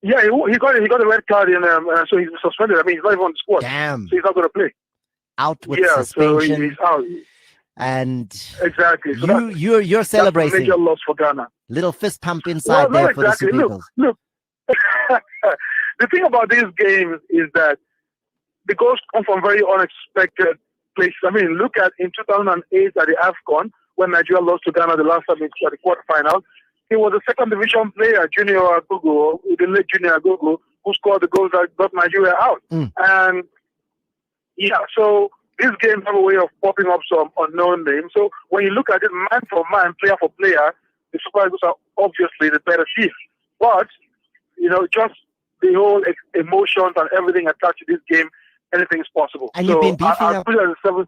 Yeah, he got a red card, so he's suspended. I mean, he's not even on the squad. Damn. So he's not going to play. Out with Yeah, suspension. so he's out. And exactly. So you're celebrating. That's a major loss for Ghana. Little fist pump inside there for the Super Eagles. Look. The thing about these games is that the goals come from very unexpected places. I mean, look at in 2008 at the AFCON, when Nigeria lost to Ghana the last time at the quarterfinal. He was a second division player, Junior Agogo, the late Junior Agogo, who scored the goals that got Nigeria out. And yeah, so these games have a way of popping up some unknown names. So when you look at it man for man, player for player, the Super Eagles are obviously the better team. But, you know, just the whole emotions and everything attached to this game, anything is possible. And so you've been beefing I'll up. put it as a 7.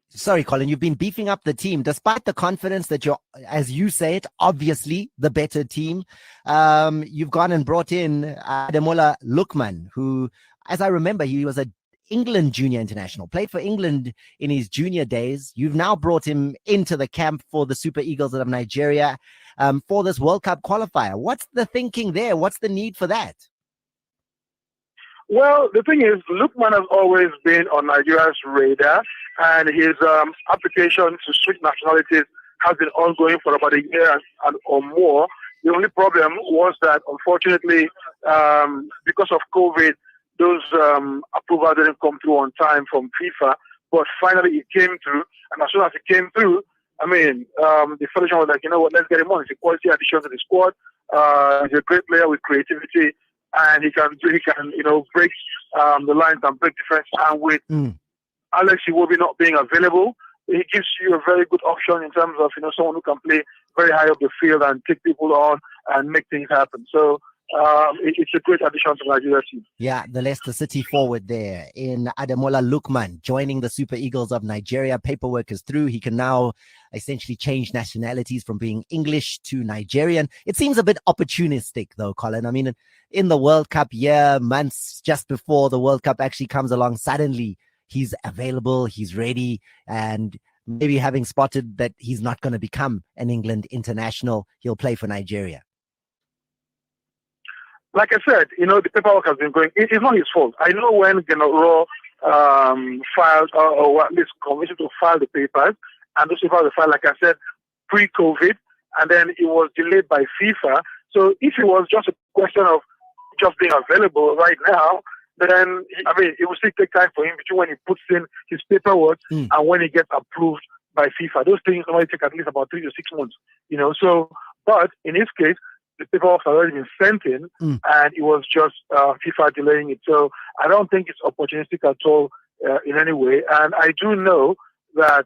Sorry, Colin, you've been beefing up the team despite the confidence that you're, as you say it, obviously the better team. You've gone and brought in Ademola Lookman, who, as I remember, he was a England junior international, played for England in his junior days. You've now brought him into the camp for the Super Eagles of Nigeria for this World Cup qualifier. What's the thinking there? What's the need for that? Well, the thing is, Lookman has always been on Nigeria's radar, and his application to switch nationalities has been ongoing for about a year or more. The only problem was that, unfortunately, because of COVID, those approvals didn't come through on time from FIFA. But finally, it came through, and as soon as it came through, I mean, the federation was like, you know what, let's get him on. It's a quality addition to the squad. He's a great player with creativity, and he can, you know, break the lines and break defense. And with Alex Iwobi not being available, it gives you a very good option in terms of, you know, someone who can play very high up the field and take people on and make things happen. So it's a great addition to the Nigeria team. Yeah, the Leicester City forward there in Ademola Lookman joining the Super Eagles of Nigeria. Paperwork is through. He can now essentially change nationalities from being English to Nigerian. It seems a bit opportunistic though, Colin. I mean, in the World Cup year, months just before the World Cup actually comes along, suddenly he's available, he's ready, and maybe having spotted that he's not going to become an England international, he'll play for Nigeria. Like I said, you know, the paperwork has been going. It's not his fault. I know when Genaro filed, or at least convinced to file the papers, and those papers were filed, like I said, pre-COVID, and then it was delayed by FIFA. So if it was just a question of just being available right now, then, I mean, it will still take time for him between when he puts in his paperwork and when he gets approved by FIFA. Those things normally take at least about 3 to 6 months, you know. So, but in his case, the paperwork has already been sent in, and it was just FIFA delaying it. So I don't think it's opportunistic at all in any way. And I do know that,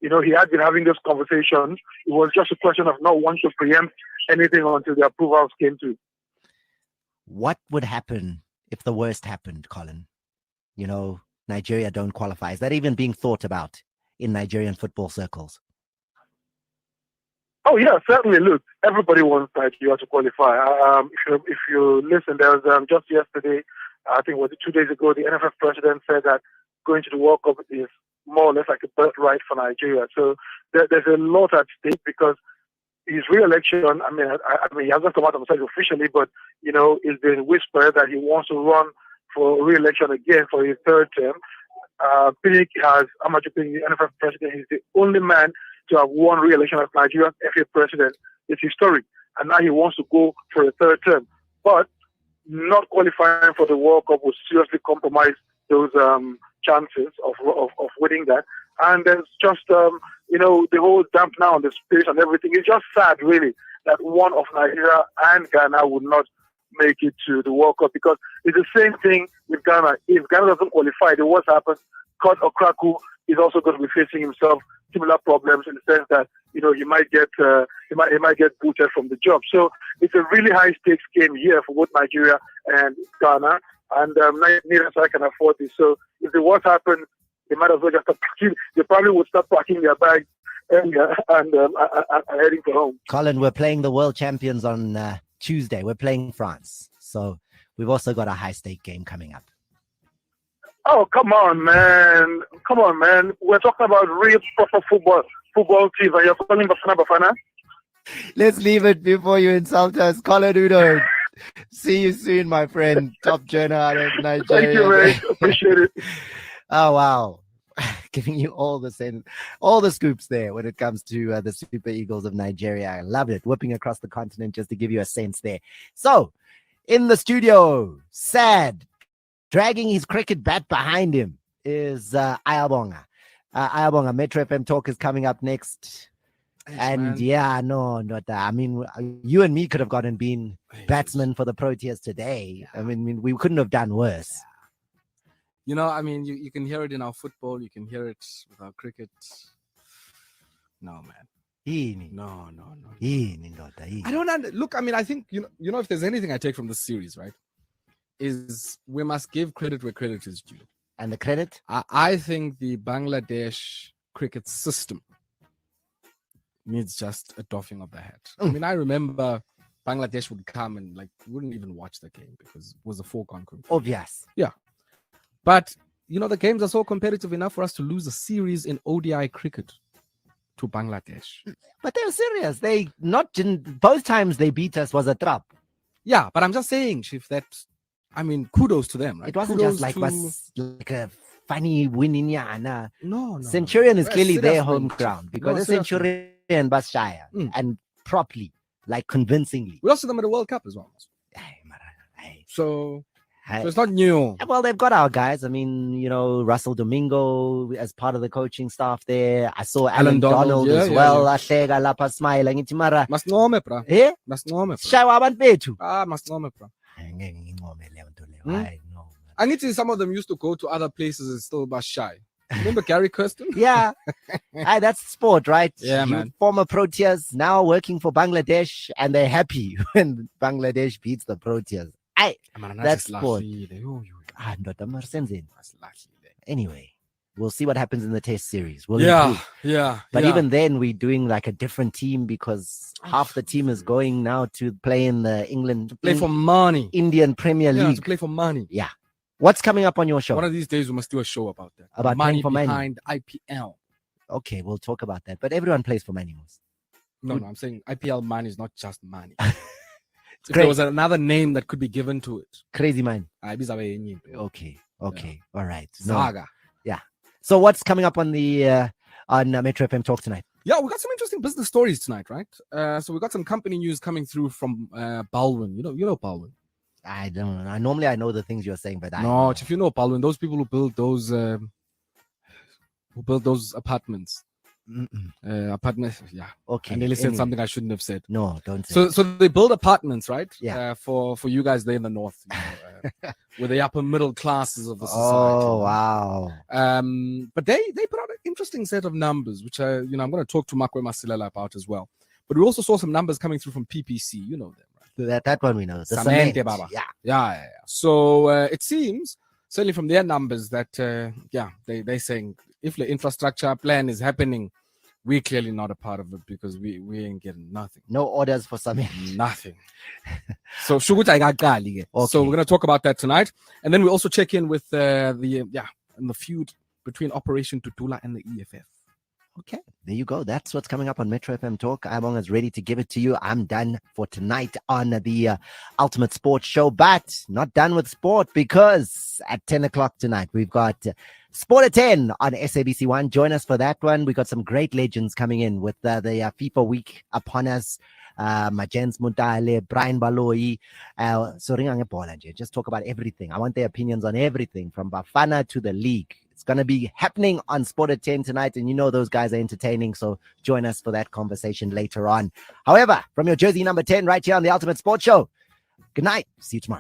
you know, he had been having those conversations. It was just a question of not wanting to preempt anything until the approvals came through. What would happen if the worst happened, Colin? Nigeria don't qualify? Is that even being thought about in Nigerian football circles? Oh yeah, certainly. Look, everybody wants Nigeria to qualify. If you listen, there was just yesterday, I think it was 2 days ago, the NFF president said that going to the World Cup is more or less like a birthright for Nigeria. So there's a lot at stake because his re-election. I mean, he hasn't come out and said officially, but it's been whispered that he wants to run for re-election again for his third term. Pinnick has, Amaju Pinnick, the NFF president, he's the only man to have won re-election as Nigeria's FA president. It's historic. And now he wants to go for a third term. But not qualifying for the World Cup will seriously compromise those chances of winning that. And there's just, the whole damp now on the space and everything. It's just sad, really, that one of Nigeria and Ghana would not make it to the World Cup because it's the same thing with Ghana. If Ghana doesn't qualify, then what happens? Kurt Okraku is also going to be facing himself similar problems in the sense that he might get booted from the job. So it's a really high stakes game here for both Nigeria and Ghana, and neither side can afford this. So if the worst happens, they might as well just start packing. They probably would start packing their bags earlier and heading for home. Colin, we're playing the world champions on Tuesday. We're playing France, so we've also got a high stake game coming up. Oh, come on, man. Come on, man. We're talking about real proper football teams, and you're calling Bafana? Let's leave it before you insult us. Colin Udo, see you soon, my friend. Top journal out of Nigeria. Thank you, man. Appreciate it. Oh, wow. Giving you all the scoops there when it comes to the Super Eagles of Nigeria. I love it. Whipping across the continent just to give you a sense there. So, in the studio, sad, dragging his cricket bat behind him is Ayabonga. Ayabonga, Metro FM Talk is coming up next. And I mean, you and me could have been batsmen for the Proteas today. I mean, we couldn't have done worse. I mean, you can hear it in our football. You can hear it with our cricket. No, man. No. I don't look. I mean, I think if there's anything I take from this series, right, is we must give credit where credit is due. And the credit? I think the Bangladesh cricket system needs just a doffing of the hat. I mean, I remember Bangladesh would come and wouldn't even watch the game because it was a foregone conclusion. Obvious. Yeah. But, the games are so competitive enough for us to lose a series in ODI cricket to Bangladesh. But they're serious. Both times they beat us was a trap. Yeah, but I'm just saying, Chief, that, kudos to them, right? It wasn't kudos just like a funny win in Yana. No. Centurion is clearly their home ground because the Centurion Bashaya and properly, convincingly. We lost to them at the World Cup as well. So it's not new. Well, they've got our guys. I mean, Russell Domingo as part of the coaching staff there. I saw Alan Donald as well. Ahleka lapha smiling. Ngithi mara masincome bra. Masincome. Shawa abantu bethu. Masincome bra. Angithi some of them used to go to other places and still be shy. Remember Gary Kirsten? Yeah. That's sport, right? Yeah, man. Former Proteas now working for Bangladesh, and they're happy when Bangladesh beats the Proteas. That's sport. Anyway, we'll see what happens in the test series. Yeah. But even then, we're doing a different team because half the team is going now to play in the England. To play for money. Indian Premier League. To play for money. Yeah. What's coming up on your show? One of these days, we must do a show about that. About money for behind IPL. Okay, we'll talk about that. But everyone plays for money. No, I'm saying IPL money is not just money. If there was another name that could be given to it. Crazy man. Okay. All right. Zaga. Yeah. So what's coming up on the Metro FM Talk tonight? Yeah, we got some interesting business stories tonight, right? So we got some company news coming through from Baldwin. You know Baldwin. I don't know. Normally I know the things you're saying, but if you know Baldwin, those people who build those apartments. Apartments, yeah. Okay. I nearly said something I shouldn't have said. No, don't say. So they build apartments, right? Yeah. For you guys there in the north, with the upper middle classes of the society. Oh wow. But they put out an interesting set of numbers, which I'm going to talk to Makwe Masilela about as well. But we also saw some numbers coming through from PPC. You know them, right? That one we know. The Cement, cement. Baba. Yeah. So it seems certainly from their numbers that, they're saying if the infrastructure plan is happening, we're clearly not a part of it because we ain't getting nothing. No orders for something. Nothing. So So we're going to talk about that tonight. And then we also check in with the feud between Operation Tutula and the EFF. Okay, there you go. That's what's coming up on Metro FM Talk. Ibong is ready to give it to you. I'm done for tonight on the Ultimate Sports Show, but not done with sport because at 10 o'clock tonight, we've got Sport at 10 on SABC1. Join us for that one. We got some great legends coming in with the FIFA week upon us. Majens Mutale, Brian Baloi, just talk about everything. I want their opinions on everything from Bafana to the league. It's going to be happening on Sport at 10 tonight, and you know those guys are entertaining, so join us for that conversation later on. However, from your jersey number 10 right here on the Ultimate Sports Show, good night. See you tomorrow.